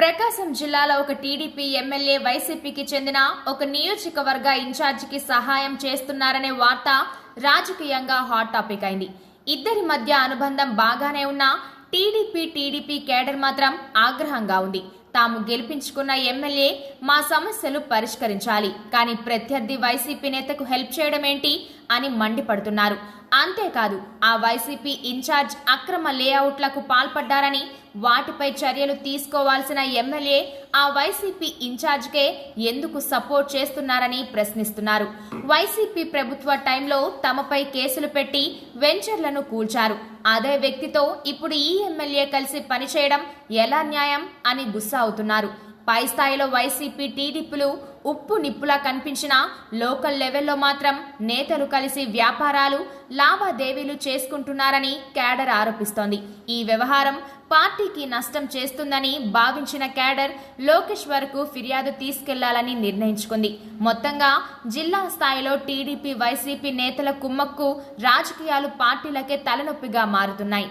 ప్రకాశం జిల్లాలో ఒక TDP MLA వైసీపీకి చెందిన ఒక నియోజకవర్గ ఇన్ఛార్జికి సహాయం చేస్తున్నారనే వార్త రాజకీయంగా హాట్ టాపిక్ అయింది. ఇద్దరి మధ్య అనుబంధం బాగానే ఉన్నా టీడీపీ కేడర్ మాత్రం ఆగ్రహంగా ఉంది. తాము గెలిపించుకున్న ఎమ్మెల్యే మా సమస్యలు పరిష్కరించాలి, కానీ ప్రత్యర్థి వైసీపీ నేతకు హెల్ప్ చేయడం ఏంటి అని మండిపడుతున్నారు. అంతేకాదు, ఆ వైసీపీ ఇన్ఛార్జ్ అక్రమ లేఅవుట్లకు పాల్పడ్డారని, వాటిపై చర్యలు తీసుకోవాల్సిన ఎమ్మెల్యే ఆ వైసీపీ ఇన్ఛార్జ్కే ఎందుకు సపోర్ట్ చేస్తున్నారని ప్రశ్నిస్తున్నారు. వైసీపీ ప్రభుత్వ టైంలో తమపై కేసులు పెట్టి వెంచర్లను కూల్చారు. అదే వ్యక్తితో ఇప్పుడు ఈ ఎమ్మెల్యే కలిసి పనిచేయడం ఎలా న్యాయం అని గుస్సా అవుతున్నారు. పై స్థాయిలో వైసీపీ టీడీపీలు ఉప్పు నిప్పులా కనిపించినా లోకల్ లెవెల్లో మాత్రం నేతలు కలిసి వ్యాపారాలు లావాదేవీలు చేసుకుంటున్నారని కేడర్ ఆరోపిస్తోంది. ఈ వ్యవహారం పార్టీకి నష్టం చేస్తుందని భావించిన కేడర్ లోకేష్ వరకు ఫిర్యాదు తీసుకెళ్లాలని నిర్ణయించుకుంది. మొత్తంగా జిల్లా స్థాయిలో టీడీపీ వైసీపీ నేతల కుమ్మక్కు రాజకీయాలు పార్టీలకే తలనొప్పిగా మారుతున్నాయి.